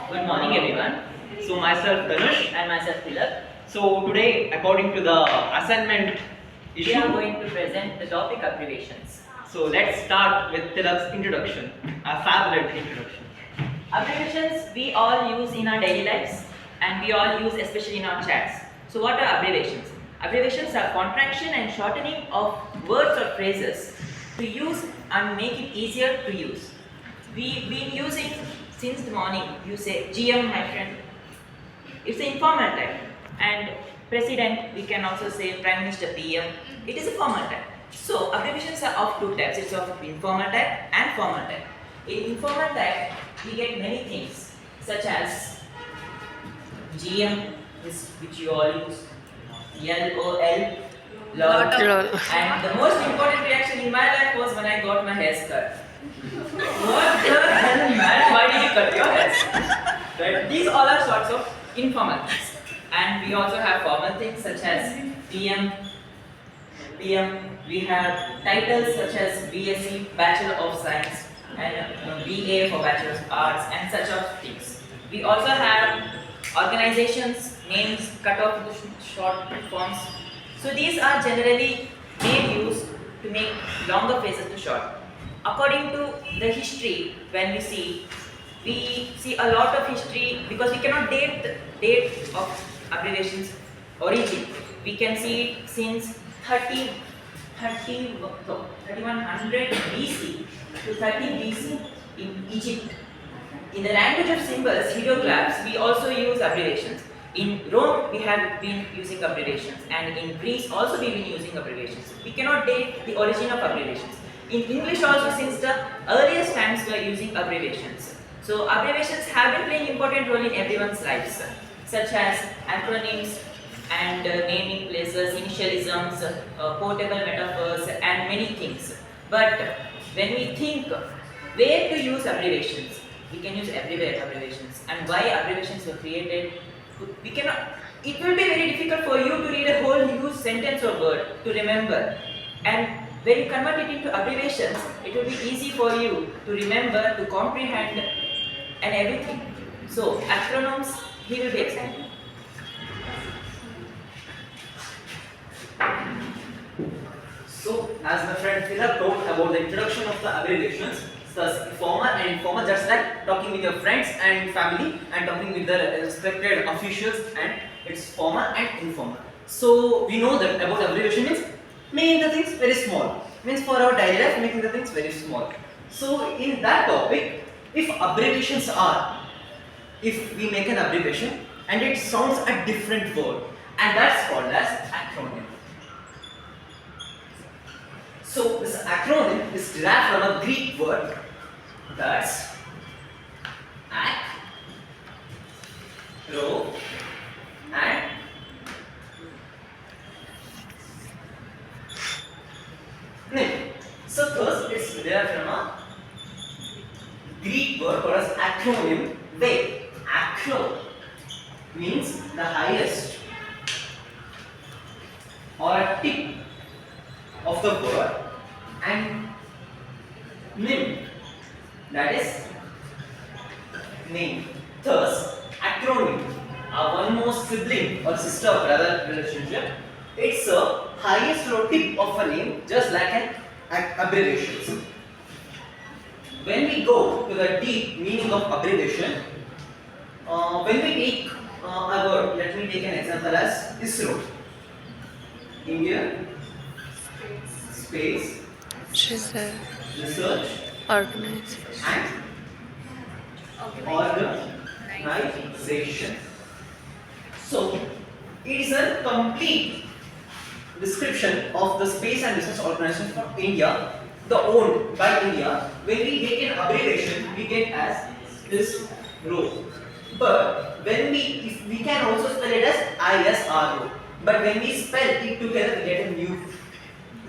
Good morning, everyone. So myself Dhanush and myself Tilak. So today, according to the assignment issue, we are going to present the topic abbreviations. So let's start with Tilak's introduction, a favorite introduction. Abbreviations we all use in our daily lives, and we all use especially in our chats. So what are abbreviations? Abbreviations are contraction and shortening of words or phrases to use and make it easier to use. We've been using since the morning. You say GM, my friend. It's an informal type. And president, we can also say prime minister, PM. It is a formal type. So abbreviations are of two types. It's of informal type and formal type. In informal type, we get many things such as GM, which you all use, LOL, LOL. And the most important reaction in my life was when I got my hair cut. What the hell, man? Why did you cut your hair? Right? These all are sorts of informal things. And we also have formal things such as PM. We have titles such as BSc, Bachelor of Science, and BA for Bachelor of Arts, and such of things. We also have organizations, names cut off into short forms. So these are generally made use to make longer phrases to short. According to the history, when we see a lot of history because we cannot date the date of abbreviations origin. We can see it since 3100 BC to 30 BC in Egypt. In the language of symbols, hieroglyphs, we also use abbreviations. In Rome, we have been using abbreviations, and in Greece also we've been using abbreviations. We cannot date the origin of abbreviations. In English also, since the earliest times we are using abbreviations. So abbreviations have been playing important role in everyone's lives, such as acronyms and naming places, initialisms, portable metaphors, and many things. But when we think where to use abbreviations, we can use everywhere abbreviations. And why abbreviations were created, we cannot. It will be very difficult for you to read a whole new sentence or word to remember. And when you convert it into abbreviations, it will be easy for you to remember, to comprehend, and everything. So, acronyms, he will be explaining. So, as my friend Tilak talked about the introduction of the abbreviations, thus formal and informal, just like talking with your friends and family and talking with the respected officials, and it's formal and informal. So, we know that about abbreviation means making the things very small, means for our daily life making the things very small. So in that topic, if we make an abbreviation and it sounds a different word, and that's called as acronym. So this acronym is derived from a Greek word, that's acro and name. So first it's derived from a Greek word called as acronym, where acro means the highest or a tip of the word, and nym, that is name. Thus acronym are one more sibling or sister or brother relationship. It's a highest or tip of a name, just like an abbreviation. When we go to the deep meaning of abbreviation, when we take a word, let me take an example as ISRO, India Space Research Organization. and Organization. So, it is a complete description of the space and research organization for India, the owned by India. When we make an abbreviation, we get as ISRO. But when if we can also spell it as ISRO. But when we spell it together, we get a new.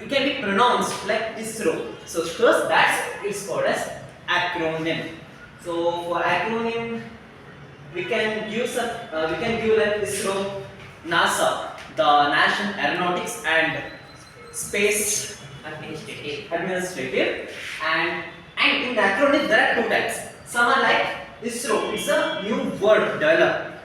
It can be pronounced like ISRO. So first, it's called as acronym. So for acronym, we can give like ISRO, NASA, the National Aeronautics and Space Administrative, and in the acronym there are two types. Some are like ISRO is a new word developed.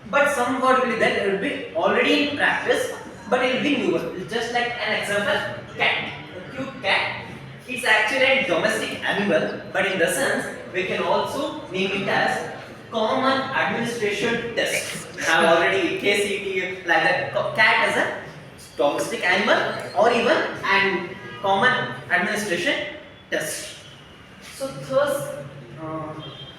But some word will be there, it will be already in practice, but it will be newer. It's just like an example, cat. A cute cat. It's actually a domestic animal, but in the sense, we can also name it as common administration test. I have already KCT like that, cat as a domestic animal or even and common administration test. So thus,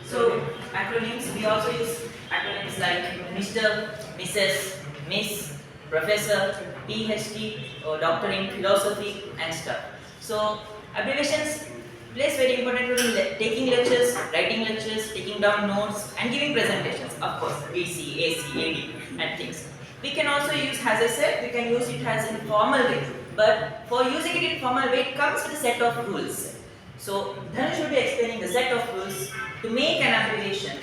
so acronyms, we also use acronyms like Mr., Mrs., Miss, Professor, PhD, or Doctor in Philosophy and stuff. So abbreviations plays very important role in taking lectures, writing lectures, taking down notes and giving presentations, of course, AC, AC, AD and things. We can also use, as I said, we can use it as in formal way, but for using it in formal way, it comes with a set of rules. So Dhanush should be explaining the set of rules to make an abbreviation.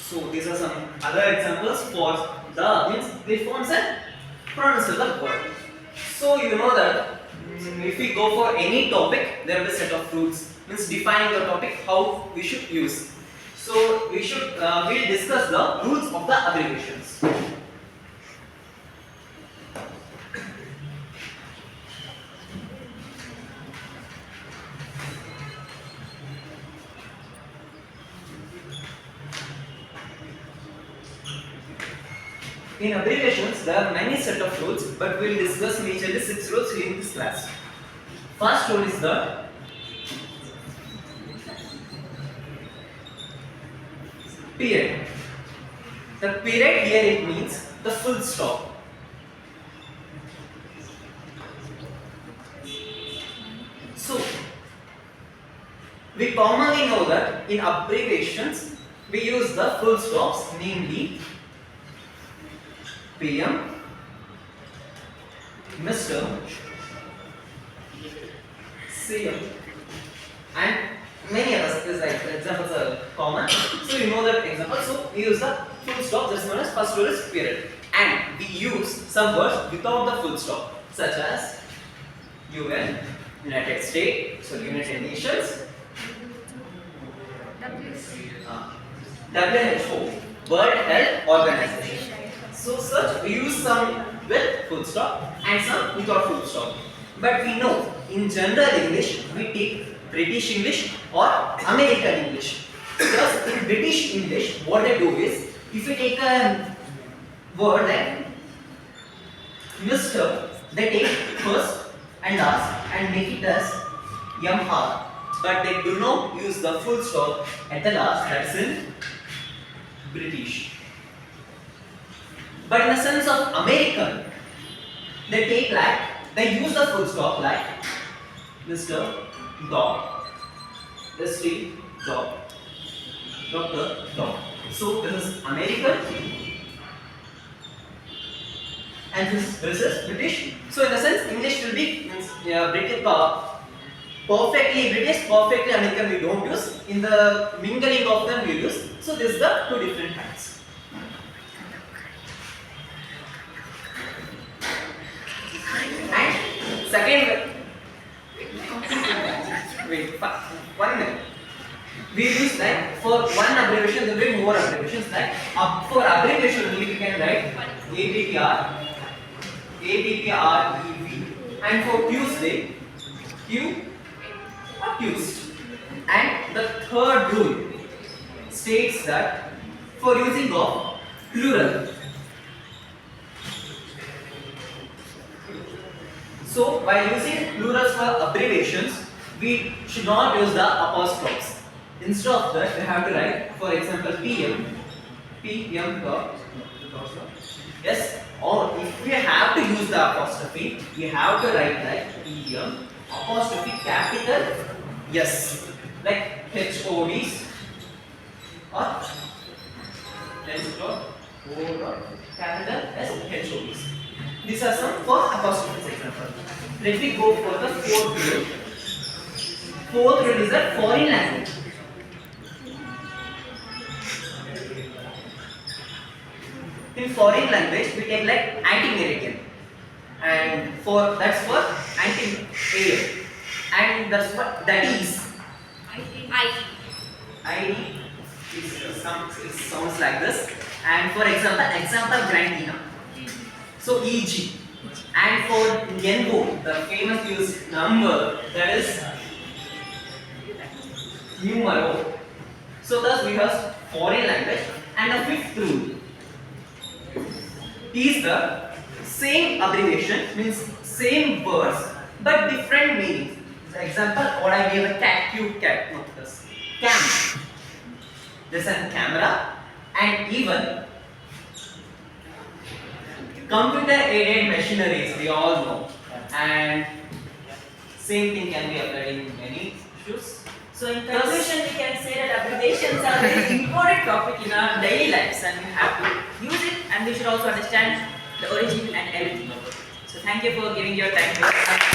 So these are some other examples for the means it forms a pronounceable word. So you know that if we go for any topic, there will be a set of rules. Means defining the topic, how we should use. So we should we'll discuss the rules of the abbreviations. In abbreviations, there are many set of rules, but we will discuss majorly 6 rules in this class. First rule is the period. The period here it means the full stop. So, we commonly know that in abbreviations, we use the full stops, namely PM, Mr, CM, and many others. Like examples are common. So you know that example. So we use the full stop. That's known as first rule is period. And we use some words without the full stop, such as UN, United States, so United Nations, WHO, World Health Organization. So such we use some with full stop and some without full stop. But we know in general English we take British English or American English. Because in British English what they do is if you take a word like Mr, they take first and last and make it as MR. But they do not use the full stop at the last, that's in British. But in the sense of American, they take like, they use the full stop like Mr. Dog, Mr. Dog, Dr. Dog. So this is American and this is British. So in the sense English will be British, perfectly British, perfectly American we don't use. In the mingling of them we use. So this is the two different kinds. And second, wait, 1 minute. We use like for one abbreviation there will be more abbreviations like for abbreviation only we can write ABBR, ABBREV, and for Tuesday Q or Tuesday. And the third rule states that for using of plural. So while using plurals for abbreviations, we should not use the apostrophes. Instead of that, we have to write, for example, PM dot. Yes, or if we have to use the apostrophe, we have to write like PM apostrophe capital yes, like HODs or capital S HODs. These are some for apostrophes example. Let me go for the fourth rule. Fourth rule is a foreign language. In foreign language, we take like anti-American, and for that's for anti-alien, and that's what that is. ID it sounds like this. And for example Grandina. So EG. And for NGO, the famous used number, that is numero. So thus we have foreign language. And the fifth rule is the same abbreviation, means same words but different meanings. For example, what I gave a cat, cute cat, no, this cam. This is a camera, and even computer aided machineries, we all know, and same thing can be applied in many issues. So in conclusion, we can say that abbreviations are a very important topic in our daily lives, and we have to use it, and we should also understand the origin and everything of it. So thank you for giving your time to us.